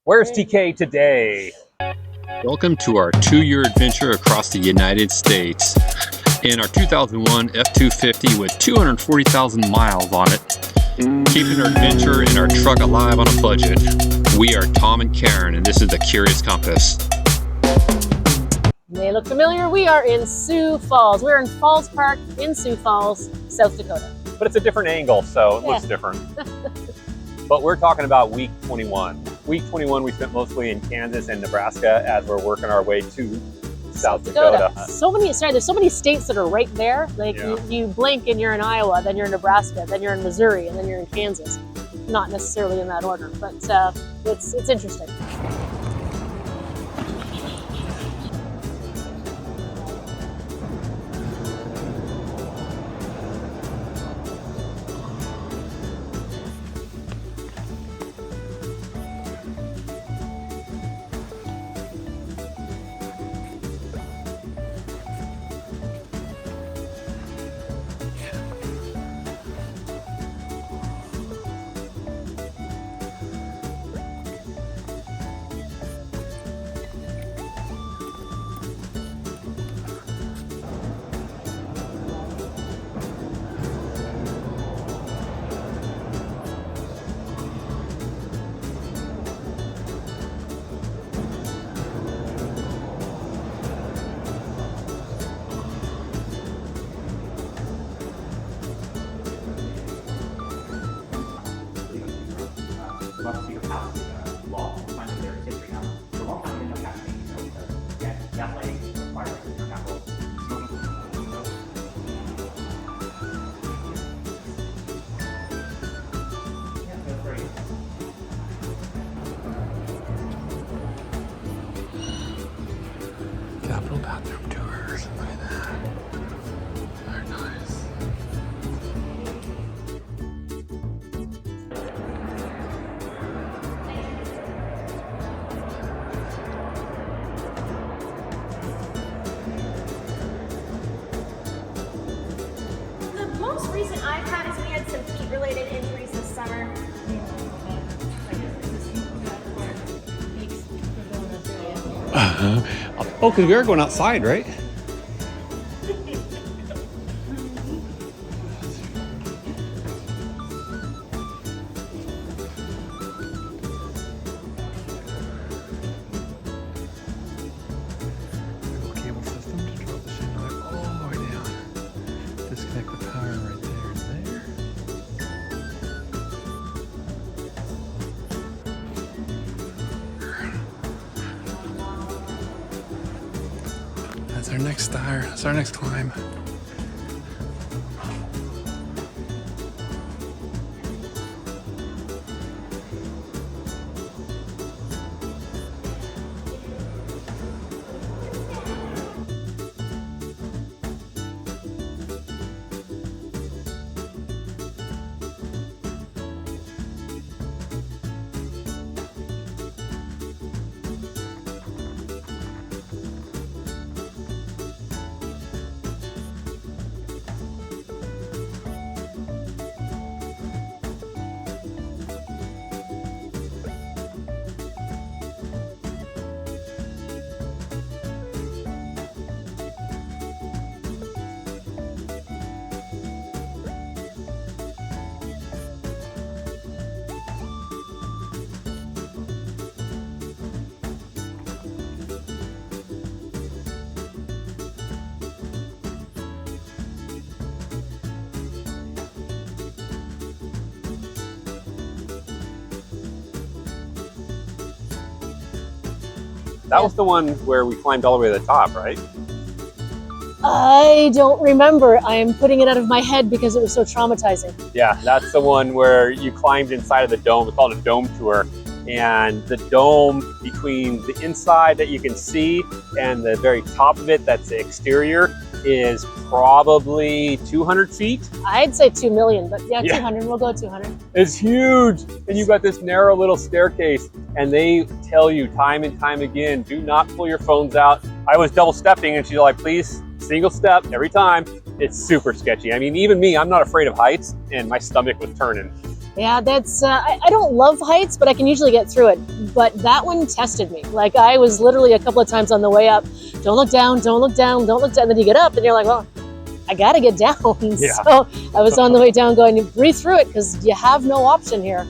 Where's TK today? Welcome to our 2-year adventure across the United States. In our 2001 F-250 with 240,000 miles on it, keeping our adventure and our truck alive on a budget. We are Tom and Karen, and this is the Curious Compass. May look familiar. We are in Sioux Falls. We're in Falls Park in Sioux Falls, South Dakota. But it's a different angle, so it looks different. But we're talking about week 21. Week 21 we spent mostly in Kansas and Nebraska as we're working our way to South Dakota. There's so many states that are right there. Like you blink and you're in Iowa, then you're in Nebraska, then you're in Missouri, and then you're in Kansas. Not necessarily in that order, but it's interesting. Capitol bathroom tours. Look at that. Very nice. The most recent I've had is we had some heat-related injuries this summer. Oh, because we are going outside, right? Cable system to drop the shade light all the way down. Disconnect the power right there and there. That's our next star. That's our next climb. That was the one where we climbed all the way to the top, right? I don't remember. I am putting it out of my head because it was so traumatizing. Yeah, that's the one where you climbed inside of the dome. It's called a dome tour. And the dome between the inside that you can see and the very top of it, that's the exterior, is probably 200 feet. I'd say 2 million, but yeah, 200. We'll go 200. It's huge. And you've got this narrow little staircase, and they tell you time and time again, do not pull your phones out. I was double stepping, and she's like, please, single step every time. It's super sketchy. I mean, even me, I'm not afraid of heights, and my stomach was turning. Yeah, that's, I don't love heights, but I can usually get through it. But that one tested me. Like, I was literally a couple of times on the way up, don't look down, don't look down, don't look down. And then you get up and you're like, well, I gotta get down. Yeah. So I was on the way down going, breathe through it because you have no option here.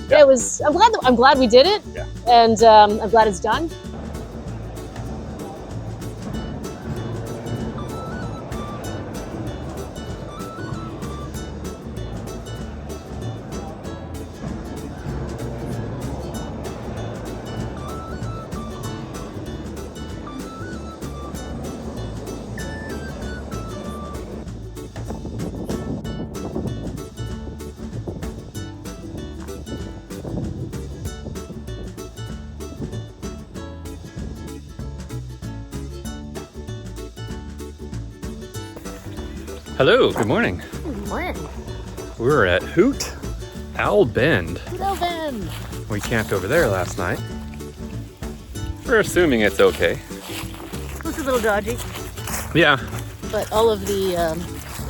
Yeah. It was, I'm glad we did it. Yeah. And I'm glad it's done. Hello, good morning. Good morning. We're at Hoot, Owl Bend. Hello, Ben. We camped over there last night. We're assuming it's okay. This is a little dodgy, Yeah, but all of the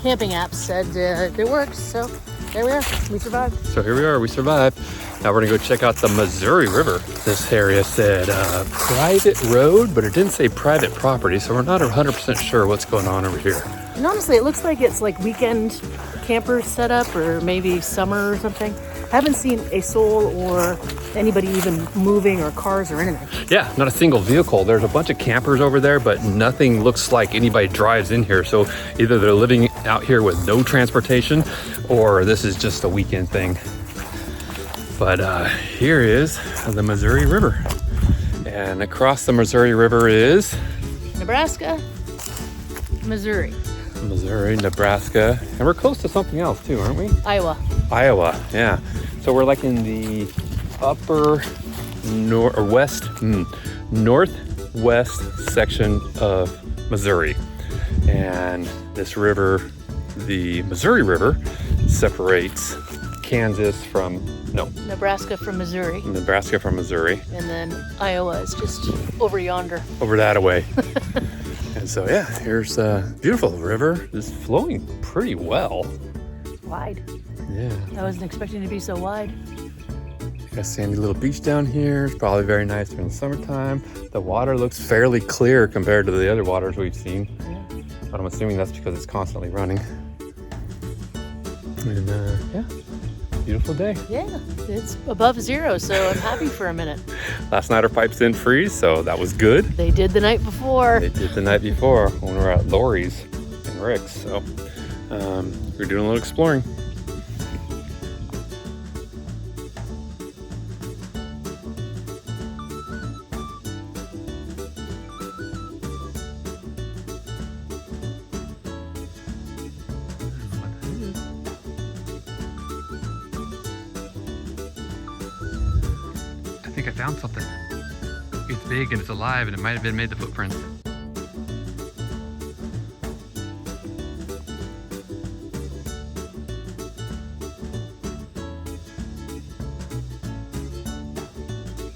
camping apps said it works, so there we are. We survived. so here we are, we survived. Now we're gonna go check out the Missouri River. This area said private road, but it didn't say private property, so we're not 100% sure what's going on over here. And honestly, it looks like it's like weekend campers set up, or maybe summer or something. Haven't seen a soul or anybody even moving, or cars or anything. Yeah, not a single vehicle. There's a bunch of campers over there, but nothing looks like anybody drives in here. So either they're living out here with no transportation, or this is just a weekend thing. But here is the Missouri River. And across the Missouri River is Nebraska, Missouri. Missouri, Nebraska, and we're close to something else too, aren't we? Iowa. Iowa, yeah. So we're like in the upper northwest section of Missouri. And this river, the Missouri River, separates Nebraska from Missouri. Nebraska from Missouri. And then Iowa is just over yonder. Over that away. And so yeah, here's a beautiful river. It's flowing pretty well. Wide. Yeah. I wasn't expecting it to be so wide. Got a sandy little beach down here. It's probably very nice during the summertime. The water looks fairly clear compared to the other waters we've seen. Yeah. But I'm assuming that's because it's constantly running. And yeah, beautiful day. Yeah, it's above zero, so I'm happy for a minute. Last night our pipes didn't freeze, so that was good. They did the night before. They did the night before when we were at Lori's and Rick's. So we're doing a little exploring. I think I found something. It's big and it's alive, and it might have been made the footprints.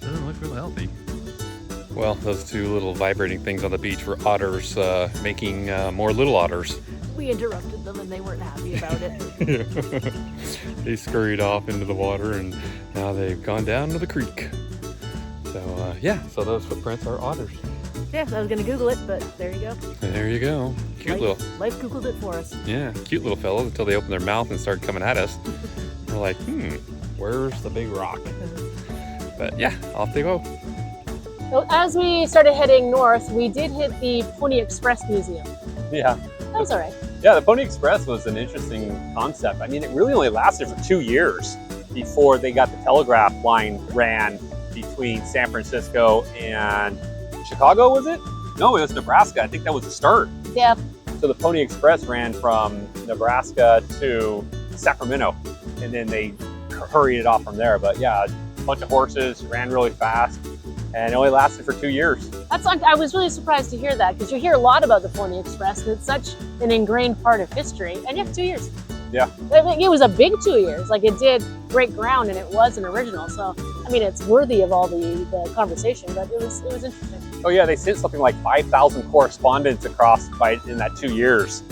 Doesn't look real healthy. Well, those two little vibrating things on the beach were otters making more little otters. We interrupted them and they weren't happy about it. They scurried off into the water, and now they've gone down to the creek. So yeah, so those footprints are otters. Yeah, I was gonna Google it, but there you go. There you go. Cute little. Life Googled it for us. Yeah, cute little fellows until they opened their mouth and started coming at us. We're like, where's the big rock? But yeah, off they go. So as we started heading north, we did hit the Pony Express Museum. Yeah. That was all right. Yeah, the Pony Express was an interesting concept. I mean, it really only lasted for 2 years before they got the telegraph line ran between San Francisco and Chicago, was it? No, it was Nebraska. I think that was the start. Yeah. So the Pony Express ran from Nebraska to Sacramento, and then they hurried it off from there. But yeah, a bunch of horses, ran really fast, and it only lasted for 2 years. I was really surprised to hear that, because you hear a lot about the Pony Express, and it's such an ingrained part of history. And yeah, 2 years. Yeah. It was a big 2 years. Like, it did break ground, and it was an original. So, I mean, it's worthy of all the conversation, but it was interesting. Oh yeah, they sent something like 5,000 correspondents across in that 2 years.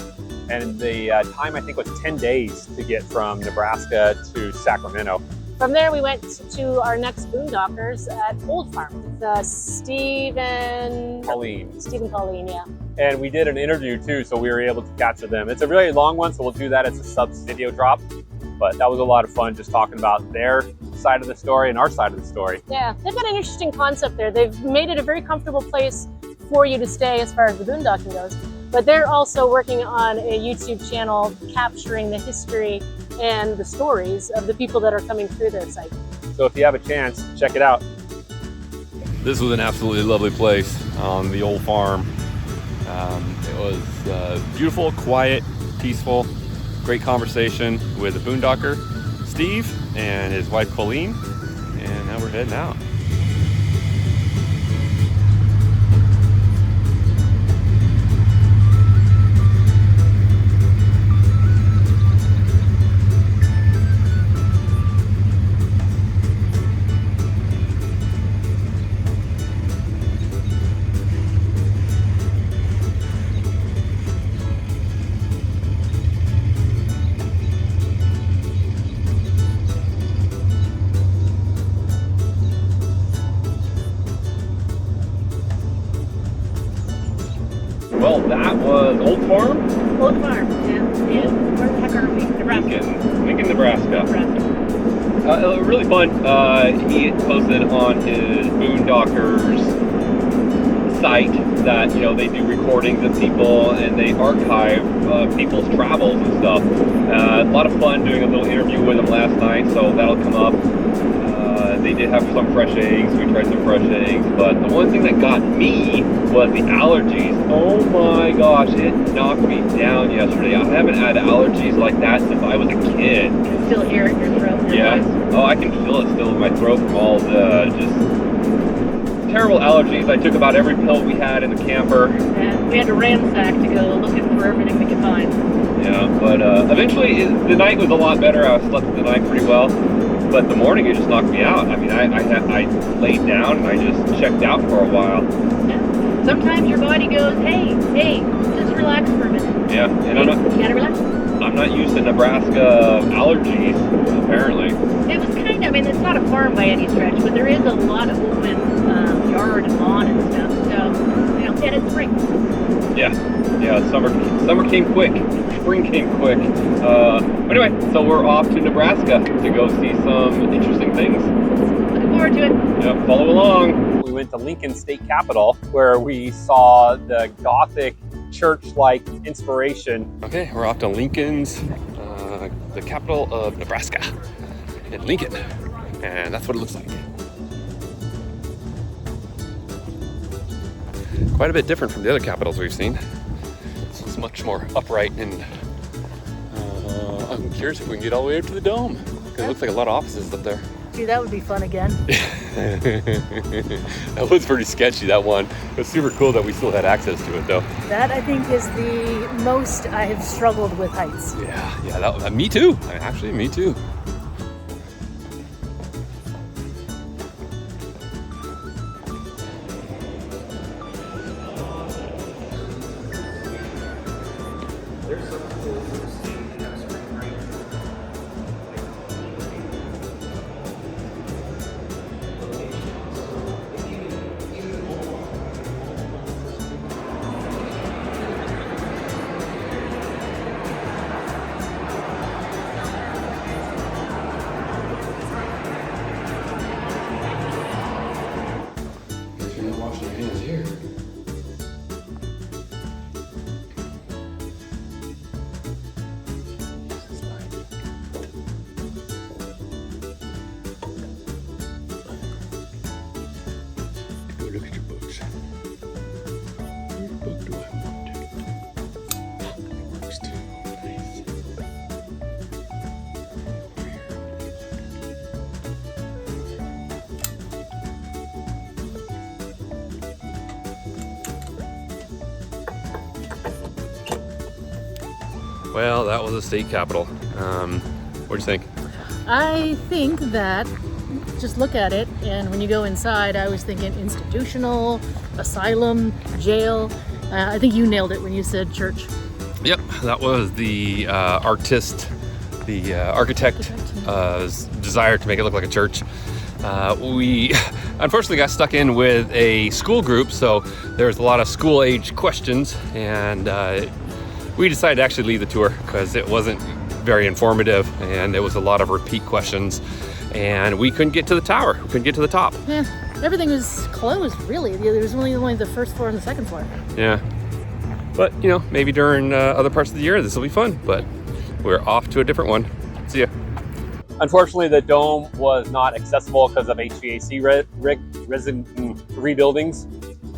And the time I think was 10 days to get from Nebraska to Sacramento. From there, we went to our next Boondockers at Old Farm with Stephen Colleen, yeah. And we did an interview too, so we were able to capture them. It's a really long one, so we'll do that as a subs video drop. But that was a lot of fun just talking about their side of the story and our side of the story. Yeah, they've got an interesting concept there. They've made it a very comfortable place for you to stay as far as the boondocking goes. But they're also working on a YouTube channel capturing the history and the stories of the people that are coming through their site. So if you have a chance, check it out. This was an absolutely lovely place on the old farm. It was beautiful, quiet, peaceful, great conversation with the boondocker, Steve, and his wife, Colleen. And now we're heading out. Well, that was Old Farm? Old Farm, yeah. And where the heck are we? Nebraska. Lincoln, Nebraska. Really fun. He posted on his Boondockers site that, you know, they do recordings of people and they archive people's travels and stuff. A lot of fun doing a little interview with him last night, so that'll come up. They did have some fresh eggs. We tried some fresh eggs, but the one thing that got me was the allergies. Oh my gosh, it knocked me down yesterday. I haven't had allergies like that since I was a kid. You can still hear it in your throat. Yeah. Oh, I can feel it still in my throat from all the just terrible allergies. I took about every pill we had in the camper. And we had to ransack to go looking for everything we could find. Yeah, but eventually the night was a lot better. I slept the night pretty well. But the morning, it just knocked me out. I mean, I laid down and I just checked out for a while. Yeah. Sometimes your body goes, hey, just relax for a minute. Yeah, and you gotta relax. I'm not used to Nebraska allergies, apparently. It was kind of, I mean, it's not a farm by any stretch, but there is a lot of open yard and lawn and stuff. So, you know, and it's spring. Yeah, summer came quick. Spring came quick. Anyway, so we're off to Nebraska to go see some interesting things. Looking forward to it. Yep, follow along. We went to Lincoln State Capitol where we saw the Gothic church-like inspiration. Okay, we're off to Lincoln's, the capital of Nebraska, in Lincoln. And that's what it looks like. Quite a bit different from the other capitals we've seen. This is much more upright, and I'm curious if we can get all the way up to the dome, because it looks like a lot of offices up there. Gee, that would be fun again. That was pretty sketchy, that one. It was super cool that we still had access to it, though. That, I think, is the most I have struggled with heights. Yeah, me too. Actually, me too. Look at your books. Which book do I want? That works too. Nice. Well, that was the state capitol. What do you think? I think that, just look at it, and when you go inside, I was thinking institutional, asylum, jail. I think you nailed it when you said church. Yep, that was the architect desire to make it look like a church. We unfortunately got stuck in with a school group, so there's a lot of school age questions, and we decided to actually leave the tour because it wasn't very informative and it was a lot of repeat questions, and we couldn't get to the tower. We couldn't get to the top. Yeah, everything was closed, really. There was only the first floor and the second floor. Yeah, but you know, maybe during other parts of the year this will be fun, but we're off to a different one. See ya. Unfortunately, the dome was not accessible because of HVAC rebuildings.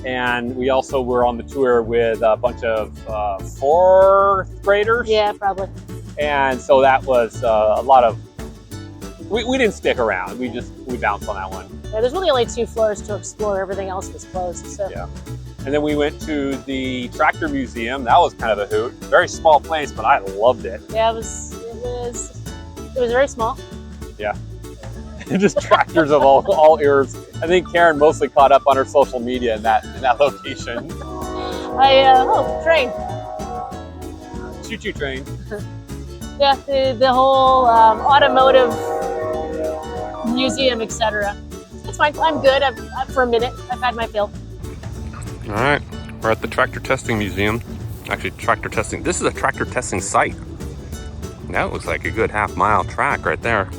And we also were on the tour with a bunch of 4th graders. Yeah, probably. And so that was a lot of, we didn't stick around. We bounced on that one. Yeah, there's really only 2 floors to explore. Everything else was closed. So. Yeah. And then we went to the tractor museum. That was kind of a hoot. Very small place, but I loved it. Yeah, it was very small. Yeah. Just tractors of all eras. I think Karen mostly caught up on her social media in that location. Train. Choo-choo train. Yeah, the whole automotive museum, etc. It's fine. I'm good. For a minute. I've had my fill. All right, we're at the tractor testing museum. Actually, tractor testing. This is a tractor testing site. That looks like a good half-mile track right there.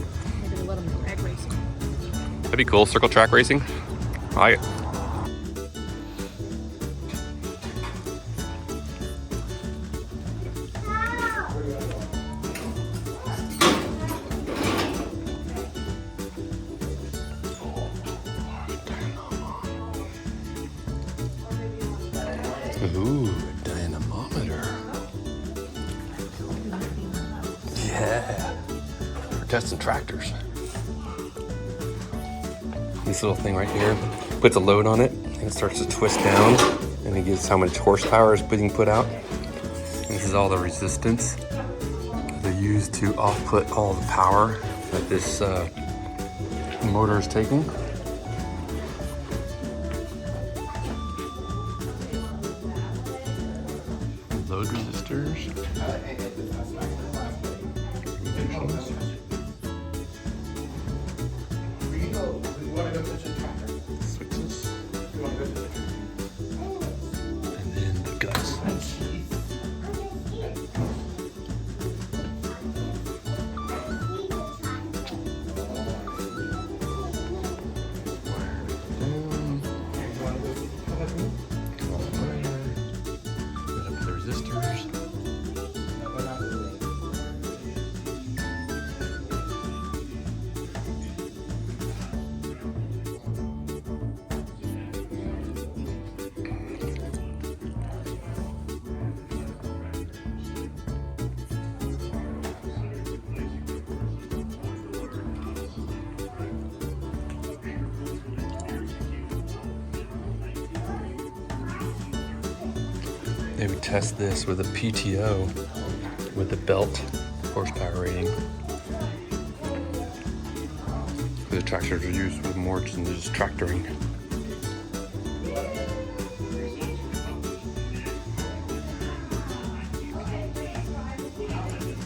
Maybe they'll let them drag racing. That'd be cool. Circle track racing. I like it. Ooh, dynamometer. Yeah. We're testing tractors. This little thing right here puts a load on it and it starts to twist down, and it gives how much horsepower is being put out. And this is all the resistance that they use to output all the power that this motor is taking. Load resistors. Switches. And then the guts. They would test this with a PTO with the belt horsepower rating. The tractors are used with more than just tractoring.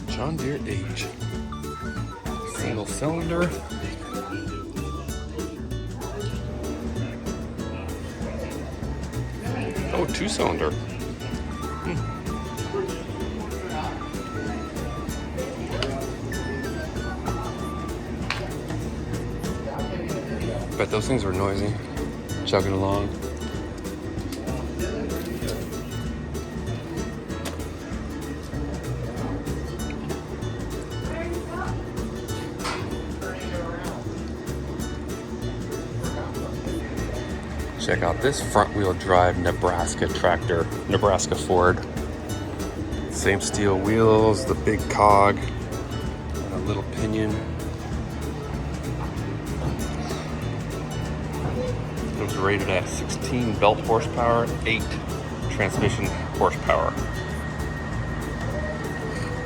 John Deere H. Single cylinder. Oh, 2-cylinder. Bet those things were noisy, chugging along. Check out this front-wheel drive Nebraska tractor, Nebraska Ford. Same steel wheels, the big cog, and a little pinion. It was rated at 16 belt horsepower, 8 transmission horsepower.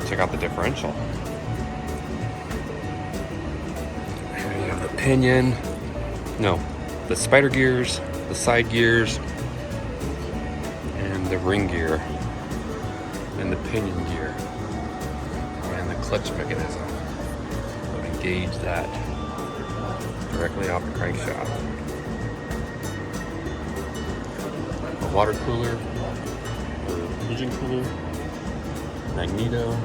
Check out the differential. Here you have the pinion, no, the spider gears, the side gears, and the ring gear. And the pinion gear and the clutch mechanism. So engage that directly off the crankshaft. A water cooler, a engine cooler, magneto,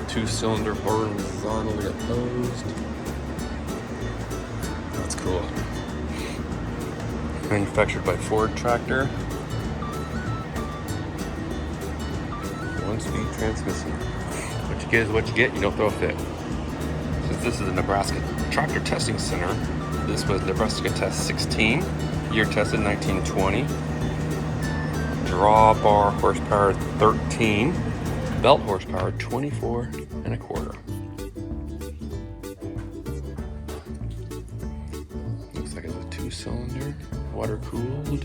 2-cylinder horizontally opposed. That's cool. Manufactured by Ford Tractor. 1-speed transmission. What you get is what you get, you don't throw a fit. Since this is the Nebraska Tractor Testing Center, this was Nebraska Test 16, year tested 1920. Draw bar horsepower 13, belt horsepower 24 and a quarter. Looks like it's a 2-cylinder, water cooled.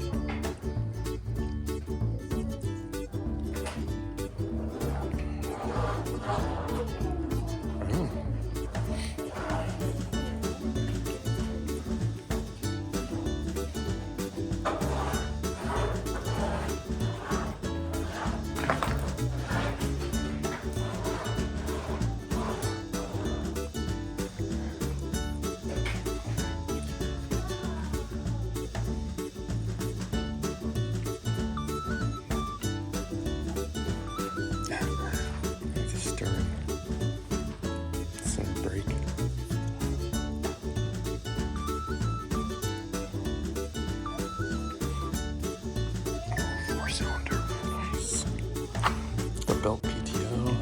Belt PTO.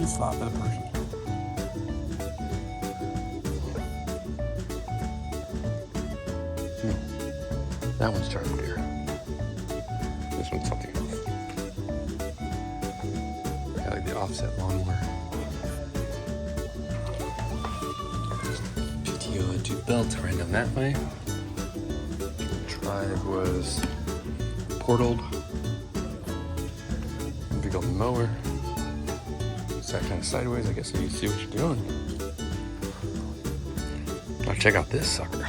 Slap of the person. That one's John Deere. This one's something else. I like the offset lawnmower. PTO had 2 belts ran down that way. Drive was portaled. Big old mower. That kind of sideways, I guess, so you see what you're doing. Now check out this sucker.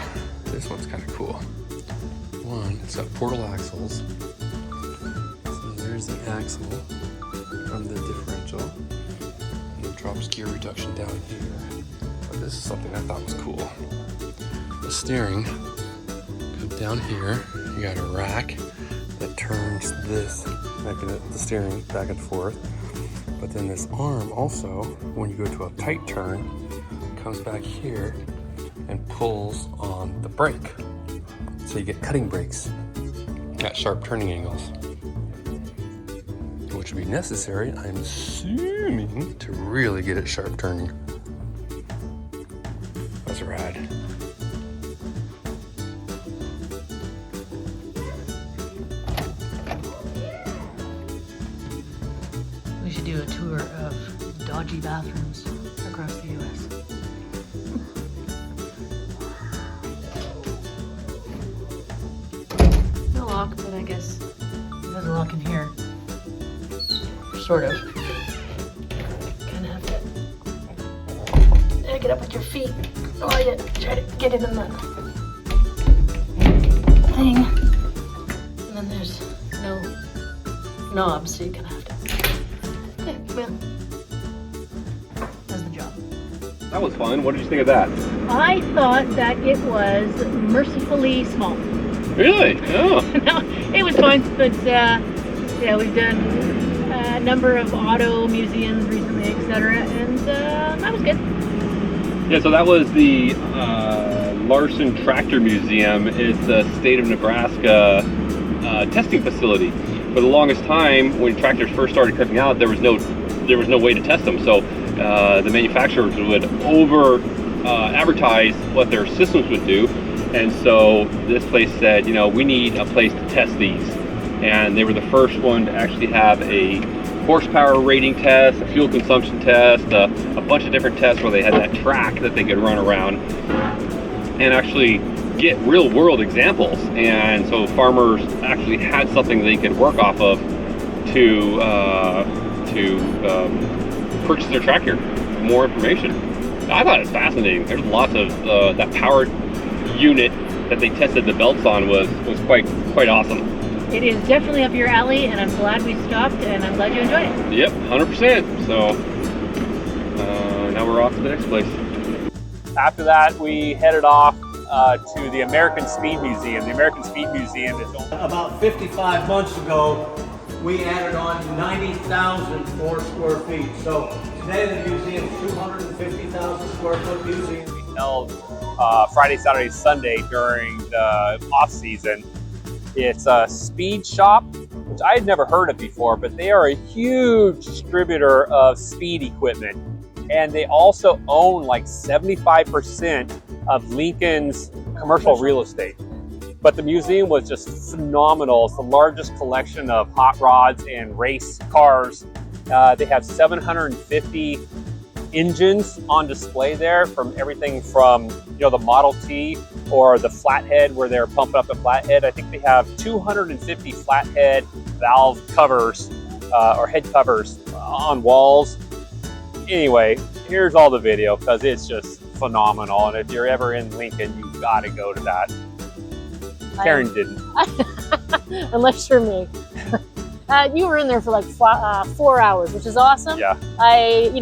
This one's kind of cool. One, it's got portal axles. So there's the axle from the differential. And it drops gear reduction down here. But this is something I thought was cool. The steering comes down here. You got a rack that turns this, making it the steering back and forth. But then this arm also, when you go to a tight turn, comes back here and pulls on the brake. So you get cutting brakes at sharp turning angles, which would be necessary, I'm assuming, to really get it sharp turning. That's rad. We should do a tour of dodgy bathrooms across the U.S. No lock, but I guess there's a lock in here. Sort of. Kind of have to get up with your feet while you try to get it in the thing. And then there's no knobs, so you kind of have to. Yeah, well, that's the job. That was fun. What did you think of that? I thought that it was mercifully small. Really? Oh. No, it was fun, but yeah, we've done a number of auto museums recently, etc., and that was good. Yeah, so that was the Larson Tractor Museum. It's the state of Nebraska testing facility. For the longest time, when tractors first started coming out, there was no way to test them. So the manufacturers would over advertise what their systems would do. And so this place said, you know, we need a place to test these. And they were the first one to actually have a horsepower rating test, a fuel consumption test, a bunch of different tests where they had that track that they could run around and actually get real world examples. And so farmers actually had something they could work off of to purchase their tractor. More information. I thought it was fascinating. There's lots of that powered unit that they tested the belts on was quite awesome. It is definitely up your alley, and I'm glad we stopped, and I'm glad you enjoyed it. Yep, 100%. So now we're off to the next place. After that, we headed off to the American Speed Museum. The American Speed Museum is about 55 months ago. We added on 90,004 square feet. So today the museum is 250,000 square foot museum. We held Friday, Saturday, Sunday during the off season. It's a speed shop, which I had never heard of before, but they are a huge distributor of speed equipment. And they also own like 75% of Lincoln's commercial real estate. But the museum was just phenomenal. It's the largest collection of hot rods and race cars. They have 750 engines on display there, from everything from, you know, the Model T or the flathead where they're pumping up the flathead. I think they have 250 flathead valve covers or head covers on walls. Anyway, here's all the video because it's just phenomenal. And if you're ever in Lincoln, you gotta go to that. Karen didn't. Unless you're me. You were in there for like 4 hours, which is awesome. Yeah.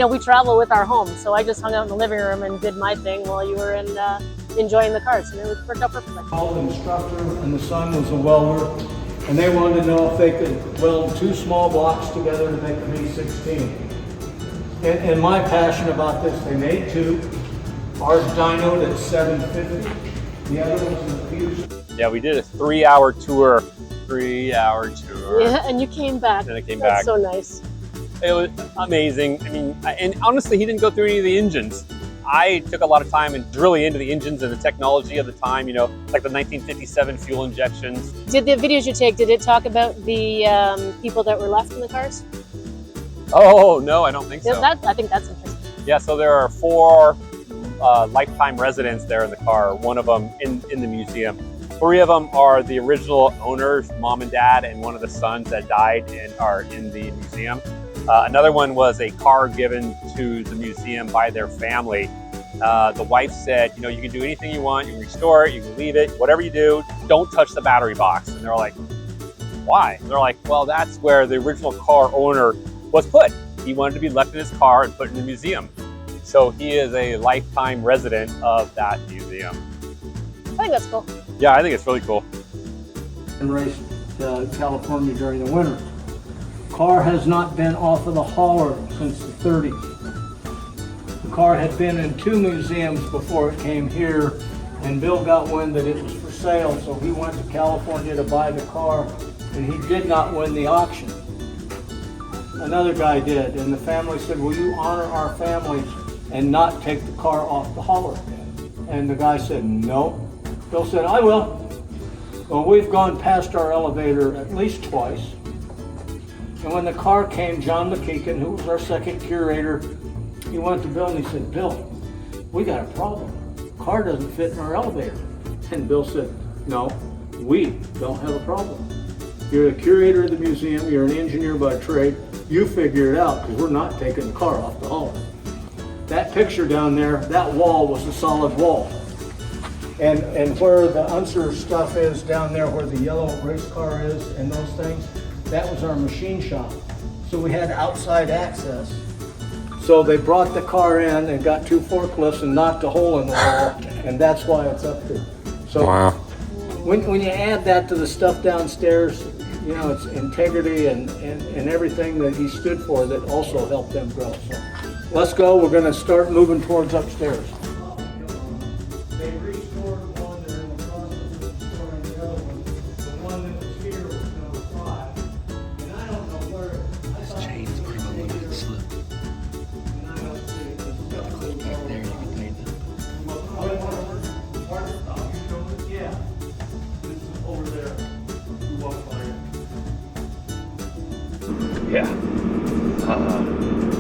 We travel with our home, so I just hung out in the living room and did my thing while you were enjoying the cars, and it worked out perfectly. All the instructor and the son was a welder, and they wanted to know if they could weld 2 small blocks together to make a V16. And my passion about this, they made 2. Ours dynoed at 750. The other one's in the Peterson. Yeah, we did a 3-hour tour. 3-hour tour. Yeah, and you came back. And I came That's back. so nice. It was amazing. I mean, and honestly, he didn't go through any of the engines. I took a lot of time and really into the engines and the technology of the time, you know, like the 1957 fuel injections. Did the videos you take, did it talk about the people that were left in the cars? Oh, no, I don't think so. I think that's interesting. Yeah, so there are 4 lifetime residents there in the car, one of them in the museum. 3 of them are the original owners, mom and dad, and one of the sons that died and are in the museum. Another one was a car given to the museum by their family. The wife said, you know, you can do anything you want, you can restore it, you can leave it, whatever you do, don't touch the battery box. And they're like, why? And they're like, well, that's where the original car owner was put. He wanted to be left in his car and put in the museum. So he is a lifetime resident of that museum. I think that's cool. Yeah, I think it's really cool. And raced California during the winter. Car has not been off of the hauler since the 30s. The car had been in 2 museums before it came here, and Bill got wind that it was for sale, so he went to California to buy the car, and he did not win the auction. Another guy did, and the family said, will you honor our family and not take the car off the hauler? And the guy said, no. Bill said, I will. Well, we've gone past our elevator at least twice. And when the car came, John McKeegan, who was our second curator, he went to Bill and he said, Bill, we got a problem. The car doesn't fit in our elevator. And Bill said, no, we don't have a problem. You're the curator of the museum, you're an engineer by trade, you figure it out, because we're not taking the car off the hauler. That picture down there, that wall was a solid wall. And where the Unser stuff is down there, where the yellow race car is and those things, that was our machine shop. So we had outside access. So they brought the car in and got 2 forklifts and knocked a hole in the wall, and that's why it's up there. So Wow. When you add that to the stuff downstairs, you know, it's integrity and everything that he stood for that also helped them grow. So let's go, we're gonna start moving towards upstairs. They restored one, they're in the process of restoring the other one. The one that was here was number 5. And I don't know where, I thought chain's pretty limited slip. And I don't Yeah.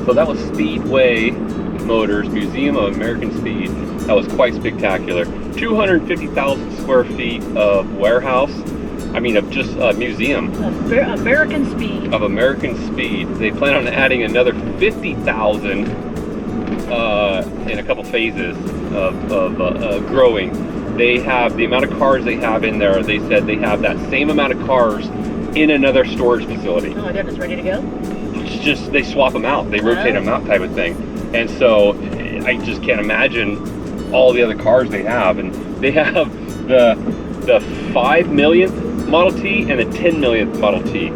So that was Speedway Motors, Museum of American Speed. That was quite spectacular. 250,000 square feet of warehouse. I mean, of just a museum. American Speed. Of American Speed. They plan on adding another 50,000 in a couple phases of growing. They have the amount of cars they have in there. They said they have that same amount of cars in another storage facility. Oh, they're just ready to go? It's just, they swap them out. They rotate them out type of thing. And so I just can't imagine all the other cars they have. And they have the 5 millionth Model T and the 10 millionth Model T.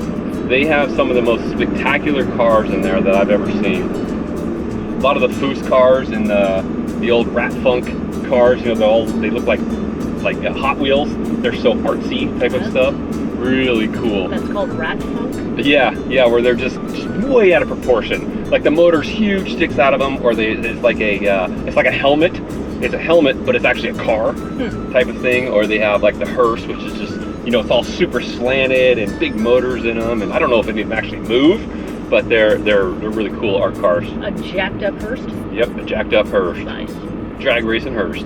They have some of the most spectacular cars in there that I've ever seen. A lot of the Foos cars and the old Rat Funk cars, you know, they look like Hot Wheels. They're so artsy type of stuff. Really cool. That's called Rat Funk? Yeah, where they're just way out of proportion. Like the motor's huge, sticks out of them, or it's like a helmet. It's a helmet, but it's actually a car type of thing. Or they have like the hearse, which is just, you know, it's all super slanted and big motors in them. And I don't know if any of them actually move, but they're really cool art cars. A jacked up hearse? Yep, a jacked up hearse. Nice. Drag race and hearse.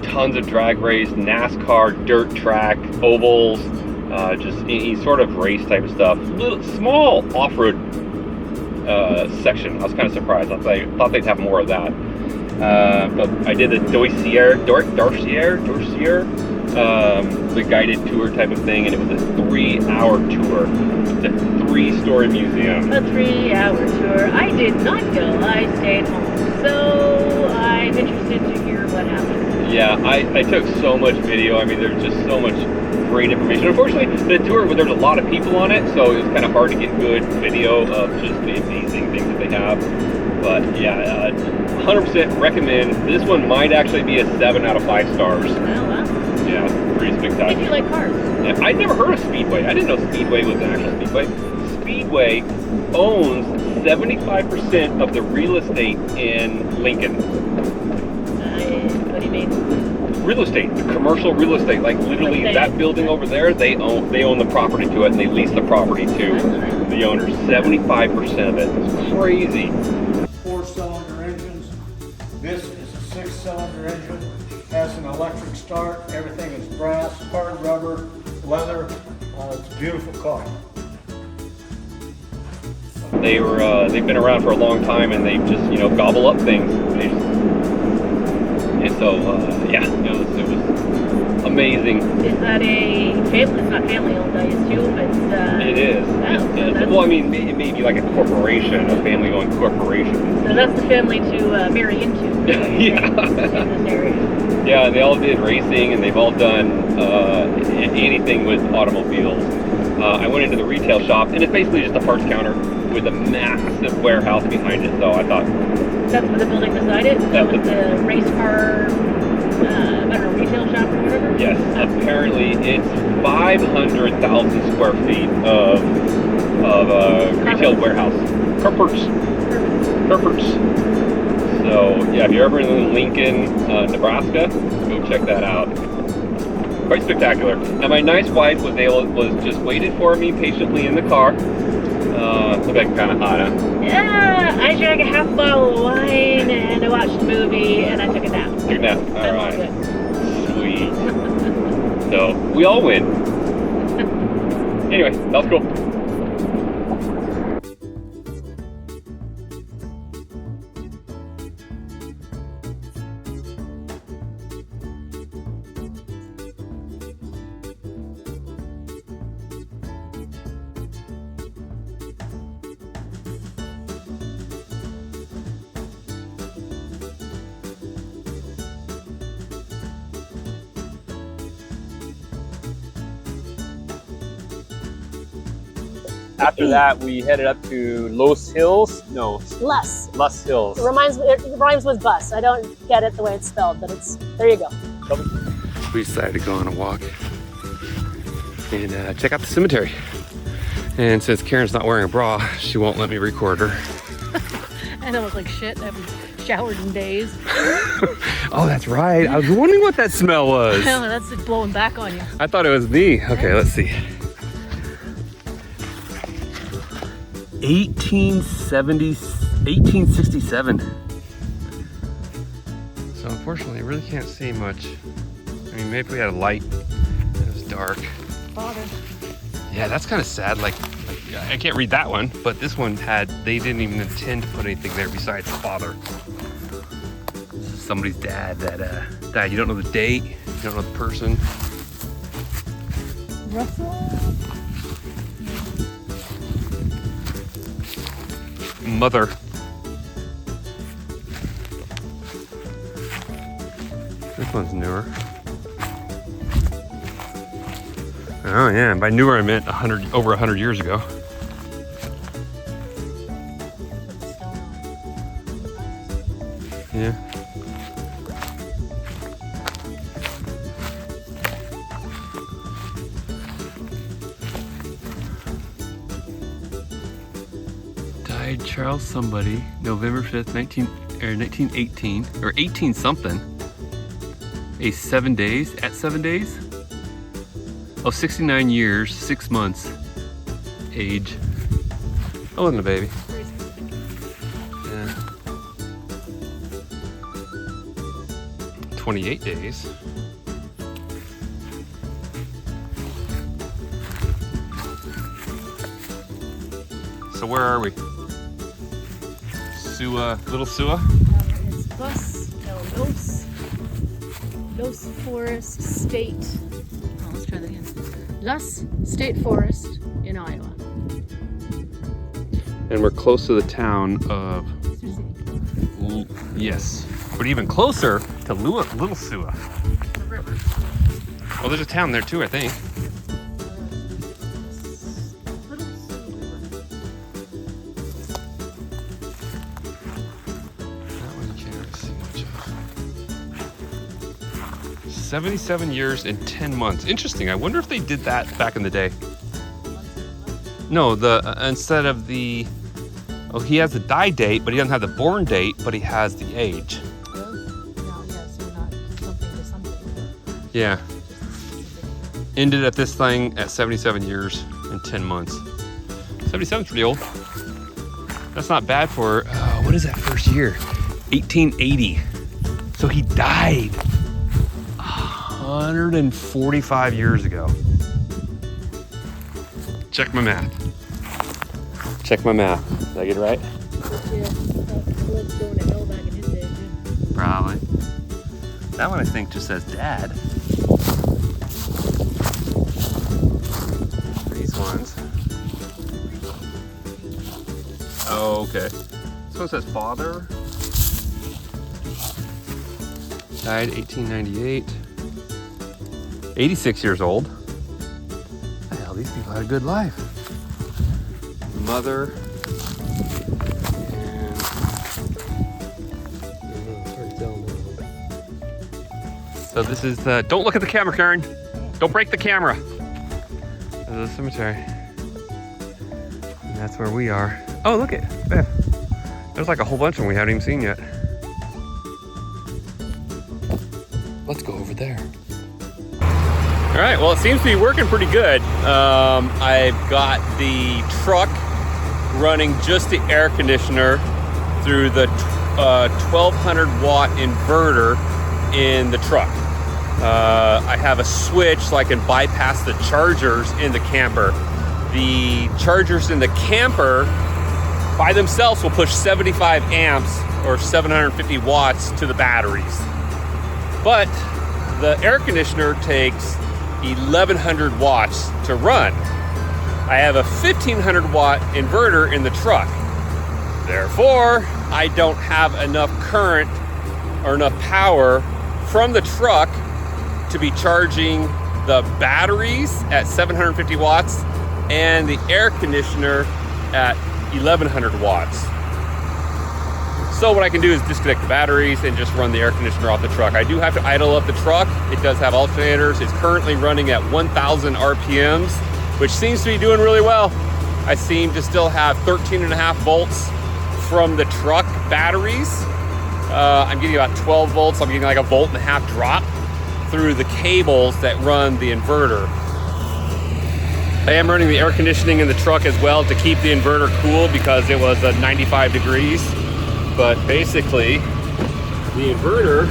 Tons of drag race, NASCAR, dirt track, ovals. Just any sort of race type of stuff. Little small off-road section. I was kind of surprised. I thought they'd have more of that. But I did the Dorsier, the guided tour type of thing, and it was a 3-hour tour. It's a 3-story museum. A 3-hour tour. I did not go. I stayed home. So I'm interested to hear what happened. Yeah, I took so much video. I mean, there's just so much great information. Unfortunately, the tour, there's a lot of people on it, so it was kind of hard to get good video of just the amazing things that they have. But yeah, 100% recommend. This one might actually be a 7 out of 5 stars. Oh, wow. Yeah, pretty spectacular. If you like cars. Yeah, I'd never heard of Speedway. I didn't know Speedway was an actual Speedway. Speedway owns 75% of the real estate in Lincoln. What do you mean? Real estate, the commercial real estate, like literally that building over there, they own the property to it, and they lease the property to the owners. 75% of it. It's crazy. 4-cylinder engines. This is a 6-cylinder engine. Has an electric start. Everything is brass, hard rubber, leather. It's a beautiful car. They've been around for a long time, and they just, you know, gobble up things. And so, yeah, it was amazing. Is that a family? It's not family owned, I assume. It is. Well, I mean, it may be like a corporation, a family-owned corporation. So that's the family to marry into. Yeah. In this area. Yeah, they all did racing, and they've all done anything with automobiles. I went into the retail shop, and it's basically just a parts counter with a massive warehouse behind it. So I thought, that's what the building beside it? That was the race car, I don't know, retail shop or whatever? Yes, apparently it's 500,000 square feet of retail warehouse. Carports. So, yeah, if you're ever in Lincoln, Nebraska, go check that out. Quite spectacular. And my nice wife was just waited for me patiently in the car. Looked like kind of hot, huh? Yeah, I drank a half bottle of wine and I watched a movie and I took a nap. Took a nap. All right. Good. Sweet. So we all win. Anyway, that was cool. After that, we headed up to Loess Hills. No, Less. Loess Hills. It rhymes with bus. I don't get it the way it's spelled, but there you go. We decided to go on a walk and check out the cemetery. And since Karen's not wearing a bra, she won't let me record her. And I look like shit. I haven't showered in days. Oh, that's right. I was wondering what that smell was. That's it blowing back on you. I thought it was me. Okay, let's see. 1867. So unfortunately, I really can't see much. I mean, maybe if we had a light, it was dark. Father. Yeah, that's kind of sad. Like I can't read that one, but this one they didn't even intend to put anything there besides father. This is somebody's dad that died. You don't know the date, you don't know the person. Russell? Mother. This one's newer. Oh yeah, and by newer I meant over 100 years ago. Yeah. Died Charles somebody, November 5th, 1918, or 18 something. A 7 days, at 7 days? Oh, 69 years, 6 months, age. I wasn't a baby. Yeah. 28 days. So where are we? Little Sua? It's Loess Forest State. Oh, let's try that again. Loess State Forest in Iowa. And we're close to the town of, yes, but even closer to Little Sua. The river. Well, there's a town there too, I think. Little Sioux River. That one you can't really see much of. 77 years and 10 months. Interesting. I wonder if they did that back in the day. No, instead of the, oh, he has the die date, but he doesn't have the born date, but he has the age. Really? No, yeah, so not something to something. Yeah. Ended at this thing at 77 years and 10 months. 77's pretty old. That's not bad for, what is that first year? 1880. So he died 145 years ago. Check my math. Check my math. Did I get it right? Yeah, Blood's going to hell back in his day, too. Probably. That one I think just says dad. These ones. Oh, okay. This one says father. Died 1898. 86 years old. Hell, these people had a good life. Mother. So this is the, don't look at the camera, Karen. Don't break the camera. This is the cemetery. And that's where we are. Oh, look it. Yeah. There's like a whole bunch of them we haven't even seen yet. Let's go over there. All right, well, it seems to be working pretty good. I've got the truck running just the air conditioner through the 1200 watt inverter in the truck. I have a switch so I can bypass the chargers in the camper. The chargers in the camper by themselves will push 75 amps or 750 watts to the batteries. But the air conditioner takes 1100 watts to run. I have a 1500 watt inverter in the truck. Therefore, I don't have enough current or enough power from the truck to be charging the batteries at 750 watts and the air conditioner at 1100 watts. So what I can do is disconnect the batteries and just run the air conditioner off the truck. I do have to idle up the truck. It does have alternators. It's currently running at 1000 RPMs, which seems to be doing really well. I seem to still have 13.5 volts from the truck batteries. I'm getting about 12 volts. I'm getting like a 1.5 volt drop through the cables that run the inverter. I am running the air conditioning in the truck as well to keep the inverter cool because it was 95 degrees. But basically, the inverter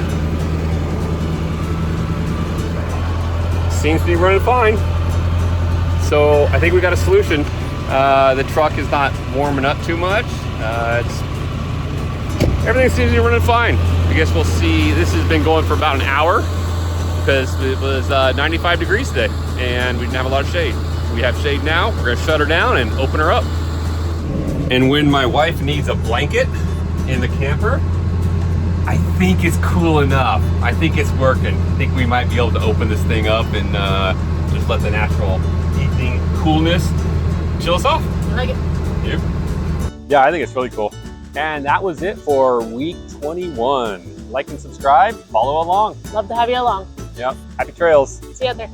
seems to be running fine. So I think we got a solution. The truck is not warming up too much. Everything seems to be running fine. I guess we'll see. This has been going for about an hour because it was 95 degrees today and we didn't have a lot of shade. We have shade now. We're gonna shut her down and open her up. And when my wife needs a blanket in the camper, I think it's cool enough. I think it's working. I think we might be able to open this thing up and just let the natural evening coolness chill us off. I like it. Yep. Yeah, I think it's really cool. And that was it for week 21. Like and subscribe, follow along. Love to have you along. Yep. Happy trails. See you out there.